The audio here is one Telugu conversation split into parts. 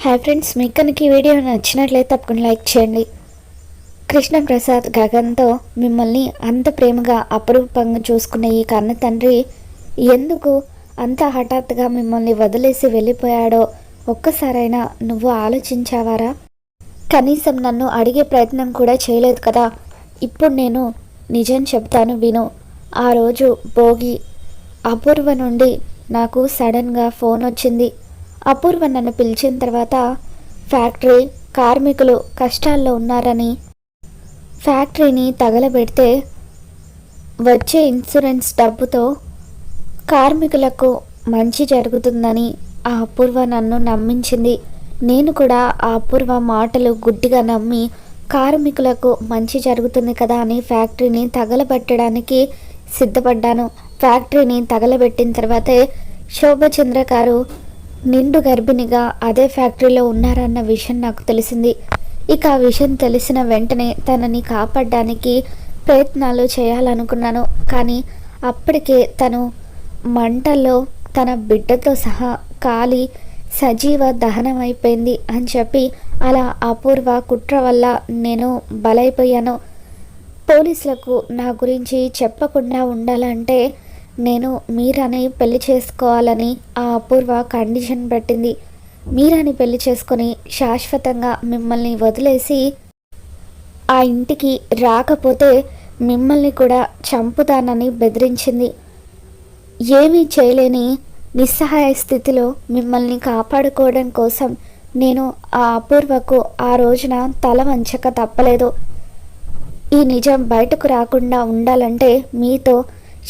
హాయ్ ఫ్రెండ్స్, మీకు కనుక ఈ వీడియో నచ్చినట్లయితే తప్పకుండా లైక్ చేయండి. కృష్ణప్రసాద్ గగన్తో మిమ్మల్ని అంత ప్రేమగా అపురూపంగా చూసుకున్న ఈ కన్న తండ్రి ఎందుకు అంత హఠాత్తుగా మిమ్మల్ని వదిలేసి వెళ్ళిపోయాడో ఒక్కసారైనా నువ్వు ఆలోచించావారా? కనీసం నన్ను అడిగే ప్రయత్నం కూడా చేయలేదు కదా. ఇప్పుడు నేను నిజం చెప్తాను విను. ఆ రోజు భోగి అపూర్వ నుండి నాకు సడన్గా ఫోన్ వచ్చింది. అపూర్వ నన్ను పిలిచిన తర్వాత ఫ్యాక్టరీ కార్మికులు కష్టాల్లో ఉన్నారని, ఫ్యాక్టరీని తగలబెడితే వచ్చే ఇన్సూరెన్స్ డబ్బుతో కార్మికులకు మంచి జరుగుతుందని ఆ అపూర్వ నన్ను నమ్మించింది. నేను కూడా ఆ అపూర్వ మాటలు గుడ్డిగా నమ్మి కార్మికులకు మంచి జరుగుతుంది కదా అని ఫ్యాక్టరీని తగలబెట్టడానికి సిద్ధపడ్డాను. ఫ్యాక్టరీని తగలబెట్టిన తర్వాతే శోభచంద్ర గారు నిండు గర్భిణిగా అదే ఫ్యాక్టరీలో ఉన్నారన్న విషయం నాకు తెలిసింది. ఇక ఆ విషయం తెలిసిన వెంటనే తనని కాపాడడానికి ప్రయత్నాలు చేయాలనుకున్నాను. కానీ అప్పటికే తను మంటల్లో తన బిడ్డతో సహా కాలి సజీవ దహనం అయిపోయింది అని చెప్పి అలా అపూర్వ కుట్ర వల్ల నేను బలైపోయాను. పోలీసులకు నా గురించి చెప్పకుండా ఉండాలంటే నేను మీరాని పెళ్లి చేసుకోవాలని ఆ అపూర్వ కండిషన్ పెట్టింది. మీరాని పెళ్లి చేసుకొని శాశ్వతంగా మిమ్మల్ని వదిలేసి ఆ ఇంటికి రాకపోతే మిమ్మల్ని కూడా చంపుతానని బెదిరించింది. ఏమీ చేయలేని నిస్సహాయ స్థితిలో మిమ్మల్ని కాపాడుకోవడం కోసం నేను ఆ అపూర్వకు ఆ రోజున తల వంచక తప్పలేదు. ఈ నిజం బయటకు రాకుండా ఉండాలంటే మీతో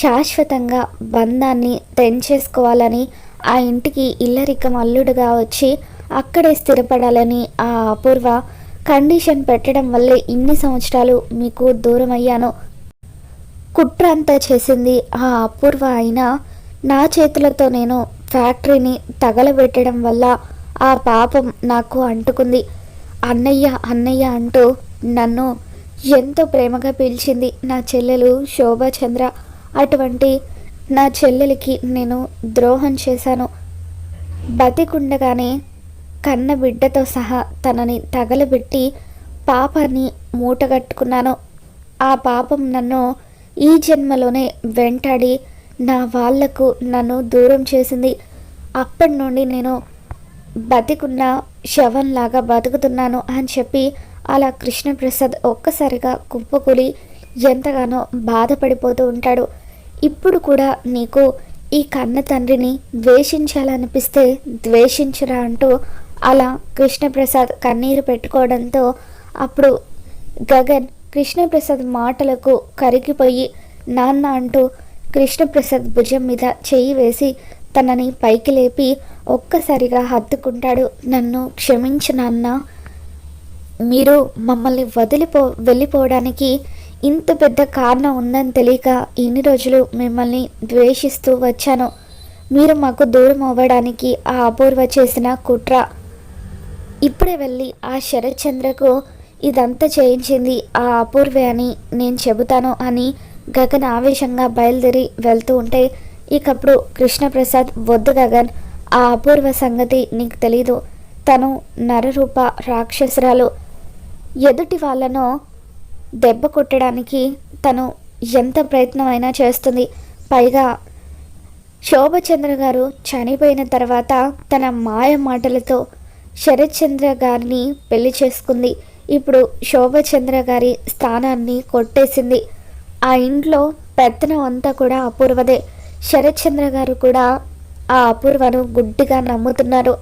శాశ్వతంగా బంధాన్ని తెంచేసుకోవాలని, ఆ ఇంటికి ఇల్లరికం అల్లుడుగా వచ్చి అక్కడే స్థిరపడాలని ఆ అపూర్వ కండిషన్ పెట్టడం వల్లే ఇన్ని సంవత్సరాలు మీకు దూరం అయ్యాను. కుట్ర అంతా చేసింది ఆ అపూర్వ అయినా నా చేతులతో నేను ఫ్యాక్టరీని తగలబెట్టడం వల్ల ఆ పాపం నాకు అంటుకుంది. అన్నయ్య అన్నయ్య అంటూ నన్ను ఎంతో ప్రేమగా పిలిచింది నా చెల్లెలు శోభచంద్ర. అటువంటి నా చెల్లెలికి నేను ద్రోహం చేశాను. బతికుండగానే కన్న బిడ్డతో సహా తనని తగలబెట్టి పాపాన్ని మూటగట్టుకున్నాను. ఆ పాపం నన్ను ఈ జన్మలోనే వెంటాడి నా వాళ్లకు నన్ను దూరం చేసింది. అప్పటి నుండి నేను బతికున్న శవంలాగా బతుకుతున్నాను అని చెప్పి అలా కృష్ణప్రసాద్ ఒక్కసారిగా కుప్పకూలి ఎంతగానో బాధపడిపోతూ ఉంటాడు. ఇప్పుడు కూడా నీకు ఈ కన్న తండ్రిని ద్వేషించాలనిపిస్తే ద్వేషించరా అంటూ అలా కృష్ణప్రసాద్ కన్నీరు పెట్టుకోవడంతో అప్పుడు గగన్ కృష్ణప్రసాద్ మాటలకు కరిగిపోయి నాన్న అంటూ కృష్ణప్రసాద్ భుజం మీద చెయ్యి వేసి తనని పైకి లేపి ఒక్కసారిగా హత్తుకుంటాడు. నన్ను క్షమించు నాన్న, మీరు మమ్మల్ని వెళ్ళిపోవడానికి ఇంత పెద్ద కారణం ఉందని తెలియక ఇన్ని రోజులు మిమ్మల్ని ద్వేషిస్తూ వచ్చాను. మీరు మాకు దూరం అవ్వడానికి ఆ అపూర్వ చేసిన కుట్ర. ఇప్పుడే వెళ్ళి ఆ శరత్చంద్రకు ఇదంతా చేయించింది ఆ అపూర్వే అని నేను చెబుతాను అని గగన్ ఆవేశంగా బయలుదేరి వెళ్తూ ఉంటే ఇకప్పుడు కృష్ణప్రసాద్ వద్దు గగన్, ఆ అపూర్వ సంగతి నీకు తెలీదు. తను నరరూప రాక్షసురాలు. ఎదుటి వాళ్ళను దెబ్బ కొట్టడానికి తను ఎంత ప్రయత్నమైనా చేస్తుంది. పైగా శోభచంద్ర గారు చనిపోయిన తర్వాత తన మాయ మాటలతో శరత్చంద్ర గారిని పెళ్లి చేసుకుంది. ఇప్పుడు శోభచంద్ర గారి స్థానాన్ని కొట్టేసింది. ఆ ఇంట్లో పెత్తనం అంతా కూడా అపూర్వదే. శరత్చంద్ర గారు కూడా ఆ అపూర్వను గుడ్డిగా నమ్ముతున్నారు.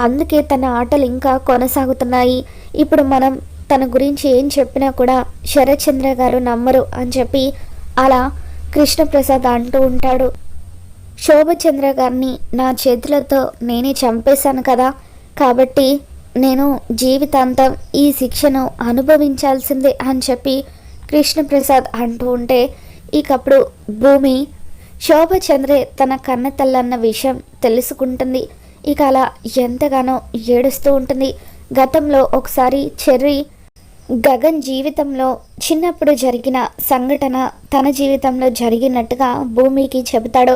అందుకే తన ఆటలు ఇంకా కొనసాగుతున్నాయి. ఇప్పుడు మనం తన గురించి ఏం చెప్పినా కూడా శరత్చంద్ర గారు నమ్మరు అని చెప్పి అలా కృష్ణప్రసాద్ అంటూ ఉంటాడు. శోభచంద్ర గారిని నా చేతులతో నేనే చంపేశాను కదా, కాబట్టి నేను జీవితాంతం ఈ శిక్షను అనుభవించాల్సిందే అని చెప్పి కృష్ణప్రసాద్ అంటూ ఉంటే ఇకప్పుడు భూమి శోభచంద్రే తన కన్న తల్లన్న విషయం తెలుసుకుంటుంది. ఇక అలా ఎంతగానో ఏడుస్తూ ఉంటుంది. గతంలో ఒకసారి చెర్రీ గగన్ జీవితంలో చిన్నప్పుడు జరిగిన సంఘటన తన జీవితంలో జరిగినట్టుగా భూమికి చెబుతాడు.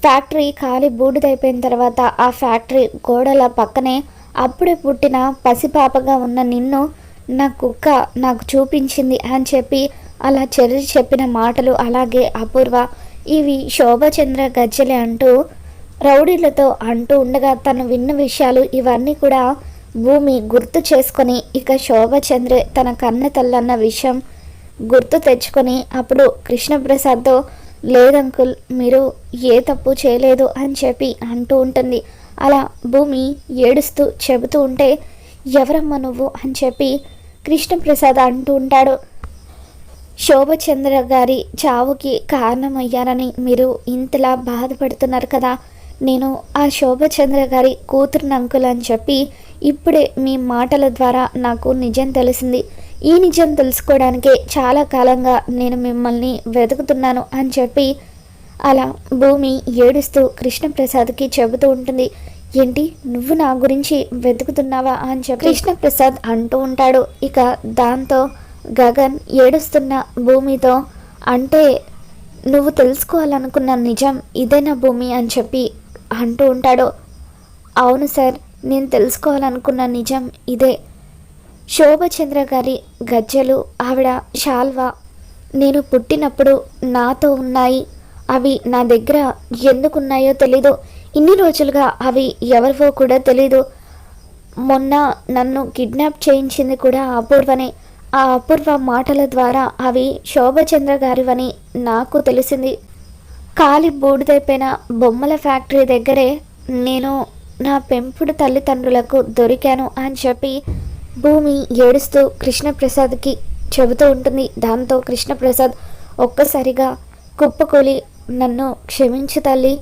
ఫ్యాక్టరీ కాలి బూడిదైపోయిన తర్వాత ఆ ఫ్యాక్టరీ గోడల పక్కనే అప్పుడే పుట్టిన పసిపాపగా ఉన్న నిన్ను నా కుక్క నాకు చూపించింది అని చెప్పి అలా చెర్రి చెప్పిన మాటలు, అలాగే అపూర్వ ఇవి శోభచంద్ర గజ్జలే అంటూ రౌడీలతో అంటూ ఉండగా తను విన్న విషయాలు ఇవన్నీ కూడా భూమి గుర్తు చేసుకొని ఇక శోభచంద్రే తన కన్న తల్లన్న విషయం గుర్తు తెచ్చుకొని అప్పుడు కృష్ణప్రసాద్తో లేదంకుల్ మీరు ఏ తప్పు చేయలేదు అని చెప్పి అంటూ ఉంటుంది. అలా భూమి ఏడుస్తూ చెబుతూ ఉంటే ఎవరమ్మా నువ్వు అని చెప్పి కృష్ణప్రసాద్ అంటూ ఉంటాడు. శోభచంద్ర గారి చావుకి కారణమయ్యారని మీరు ఇంతలా బాధపడుతున్నారు కదా, నేను ఆ శోభచంద్ర గారి కూతురుని అంకుల్ అని చెప్పి ఇప్పుడే మీ మాటల ద్వారా నాకు నిజం తెలిసింది. ఈ నిజం తెలుసుకోవడానికే చాలా కాలంగా నేను మిమ్మల్ని వెతుకుతున్నాను అని చెప్పి అలా భూమి ఏడుస్తూ కృష్ణప్రసాద్కి చెబుతూ ఉంటుంది. ఏంటి నువ్వు నా గురించి వెతుకుతున్నావా అని చెప్పి కృష్ణప్రసాద్ అంటూ ఉంటాడు. ఇక దాంతో గగన్ ఏడుస్తున్న భూమితో అంటే నువ్వు తెలుసుకోవాలనుకున్న నిజం ఇదేనా భూమి అని చెప్పి అంటూ ఉంటాడు. అవును సార్, నేను తెలుసుకోవాలనుకున్న నిజం ఇదే. శోభచంద్ర గారి గజ్జలు, ఆవిడ శాల్వా నేను పుట్టినప్పుడు నాతో ఉన్నాయి. అవి నా దగ్గర ఎందుకున్నాయో తెలీదు. ఇన్ని రోజులుగా అవి ఎవరివో కూడా తెలీదు. మొన్న నన్ను కిడ్నాప్ చేయించింది కూడా అపూర్వనే. ఆ అపూర్వ మాటల ద్వారా అవి శోభచంద్ర గారివని నాకు తెలిసింది. కాలి బూడిదైపోయిన బొమ్మల ఫ్యాక్టరీ దగ్గరే నేను నా పెంపుడు తల్లిదండ్రులకు దొరికాను అని చెప్పి భూమి ఏడుస్తూ కృష్ణప్రసాద్కి చెబుతూ ఉంటుంది. దాంతో కృష్ణప్రసాద్ ఒక్కసారిగా కుప్పకూలి నన్ను క్షమించు తల్లి,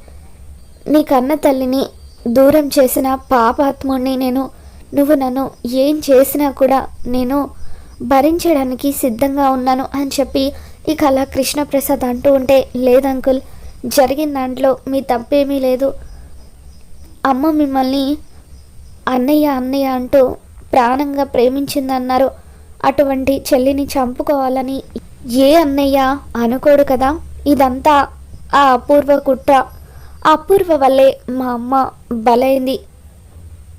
నీ కన్న తల్లిని దూరం చేసిన పాపాత్ముడిని నేను. నువ్వు నన్ను ఏం చేసినా కూడా నేను భరించడానికి సిద్ధంగా ఉన్నాను అని చెప్పి ఇక అలా కృష్ణప్రసాద్ అంటూ ఉంటే లేదంకుల్, జరిగిన దాంట్లో మీ తప్పేమీ లేదు. అమ్మ మిమ్మల్ని అన్నయ్య అన్నయ్య అంటూ ప్రాణంగా ప్రేమించిందన్నారు. అటువంటి చెల్లిని చంపుకోవాలని ఏ అన్నయ్య అనుకోడు కదా. ఇదంతా ఆ అపూర్వ కుట్ర. అపూర్వ వల్లే మా అమ్మ బలైంది.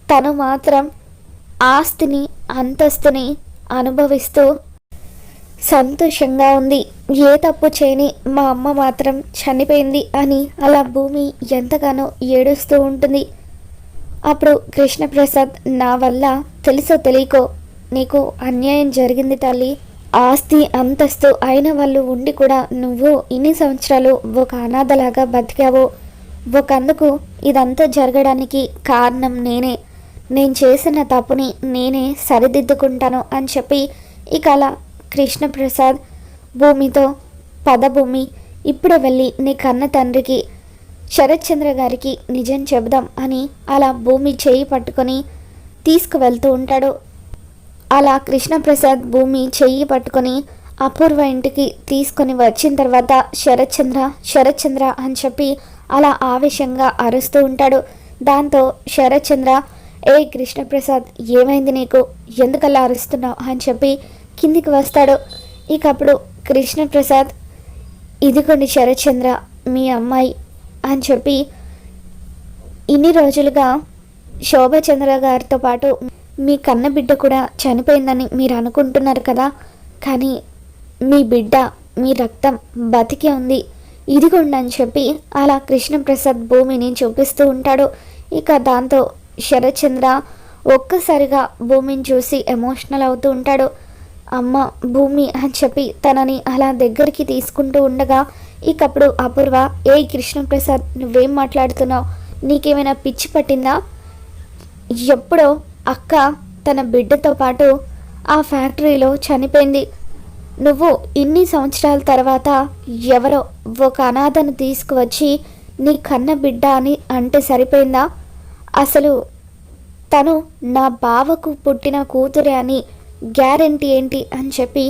తను మాత్రం ఆస్తిని అంతస్తుని అనుభవిస్తూ సంతోషంగా ఉంది. ఏ తప్పు చేయని మా అమ్మ మాత్రం చనిపోయింది అని అలా భూమి ఎంతగానో ఏడుస్తూ ఉంటుంది. అప్పుడు కృష్ణప్రసాద్ నా వల్ల తెలుసో తెలియకో నీకు అన్యాయం జరిగింది తల్లి. ఆస్తి అంతస్తు అయిన వాళ్ళు ఉండి కూడా నువ్వు ఇన్ని సంవత్సరాలు ఒక అనాథలాగా బతికావు. ఒకందుకు ఇదంతా జరగడానికి కారణం నేనే. నేను చేసిన తప్పుని నేనే సరిదిద్దుకుంటాను అని చెప్పి ఇక అలా కృష్ణప్రసాద్ భూమితో పదభూమి ఇప్పుడు వెళ్ళి నీ కన్న తండ్రికి శరత్చంద్ర గారికి నిజం చెబుదాం అని అలా భూమి చేయి పట్టుకొని తీసుకువెళ్తూ ఉంటాడు. అలా కృష్ణప్రసాద్ భూమి చెయ్యి పట్టుకొని అపూర్వ ఇంటికి తీసుకొని వచ్చిన తర్వాత శరత్చంద్ర అని చెప్పి అలా ఆవేశంగా అరుస్తూ ఉంటాడు. దాంతో శరత్చంద్ర ఏ కృష్ణప్రసాద్ ఏమైంది నీకు, ఎందుకలా అరుస్తున్నావు అని చెప్పి కిందికి వస్తాడు. ఇక అప్పుడు కృష్ణప్రసాద్ ఇదిగోండి శరత్చంద్ర మీ అమ్మాయి అని చెప్పి ఇన్ని రోజులుగా శోభచంద్ర గారితో పాటు మీ కన్న బిడ్డ కూడా చనిపోయిందని మీరు అనుకుంటున్నారు కదా, కానీ మీ బిడ్డ మీ రక్తం బతికే ఉంది, ఇదిగోండి అని చెప్పి అలా కృష్ణప్రసాద్ భూమిని చూపిస్తూ ఉంటాడు. ఇక దాంతో శరత్చంద్ర ఒక్కసారిగా భూమిని చూసి ఎమోషనల్ అవుతూ ఉంటాడు. అమ్మ భూమి అని చెప్పి తనని అలా దగ్గరికి తీసుకుంటూ ఉండగా ఇకప్పుడు అపూర్వ ఏ కృష్ణప్రసాద్ నువ్వేం మాట్లాడుతున్నావు, నీకేమైనా పిచ్చి పట్టిందా? ఎప్పుడో అక్క తన బిడ్డతో పాటు ఆ ఫ్యాక్టరీలో చనిపోయింది. నువ్వు ఇన్ని సంవత్సరాల తర్వాత ఎవరో ఒక అనాథను తీసుకువచ్చి నీ కన్న బిడ్డ అని అంటే సరిపోయిందా? అసలు తను నా బావకు పుట్టిన కూతురే అని గ్యారెంటీ ఏంటి అని చెప్పి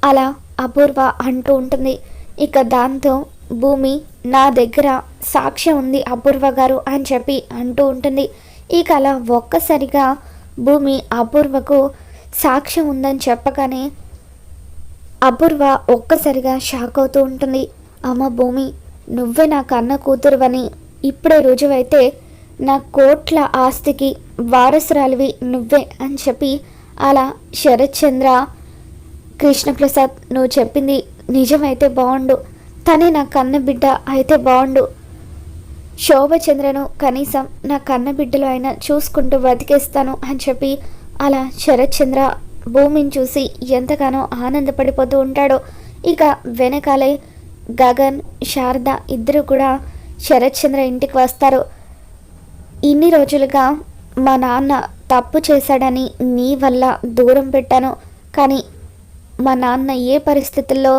అలా అపూర్వ అంటూ ఉంటుంది. ఇక దాంతో భూమి నా దగ్గర సాక్ష్యం ఉంది అపూర్వ గారు అని చెప్పి అంటూ ఉంటుంది. ఇక అలా ఒక్కసారిగా భూమి అపూర్వకు సాక్ష్యం ఉందని చెప్పగానే అపూర్వ ఒక్కసారిగా షాక్ అవుతూ ఉంటుంది. అమ్మ భూమి, నువ్వే నా కన్న కూతురువని ఇప్పుడే రుజువైతే నా కోట్ల ఆస్తికి వారసురాలివి నువ్వే అని చెప్పి అలా శరత్ చంద్ర, కృష్ణప్రసాద్ నువ్వు చెప్పింది నిజమైతే బాగుండు, తనే నా కన్న బిడ్డ అయితే బాగుండు, శోభచంద్రను కనీసం నా కన్న బిడ్డలో అయినా చూసుకుంటూ బతికేస్తాను అని చెప్పి అలా శరత్ చంద్ర భూమిని చూసి ఎంతగానో ఆనందపడిపోతూ ఉంటాడు. ఇక వెనకాలే గగన్, శారద ఇద్దరు కూడా శరత్ చంద్ర ఇంటికి వస్తారు. ఇన్ని రోజులుగా మా నాన్న తప్పు చేశాడని నీ వల్ల దూరం పెట్టాను, కానీ మా నాన్న ఏ పరిస్థితుల్లో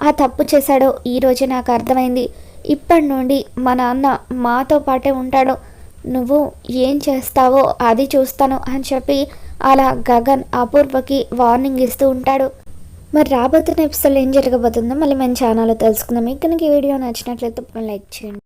ఆ తప్పు చేశాడో ఈరోజే నాకు అర్థమైంది. ఇప్పటి నుండి మా నాన్న మాతో పాటే ఉంటాడు, నువ్వు ఏం చేస్తావో అది చూస్తాను అని చెప్పి అలా గగన్ అపూర్వకి వార్నింగ్ ఇస్తూ ఉంటాడు. మరి రాబోతున్న ఎపిసోడ్లో ఏం జరగబోతుందో మళ్ళీ మన ఛానల్లో తెలుసుకుందాం. మీకు కనుక ఈ వీడియో నచ్చినట్లయితే లైక్ చేయండి.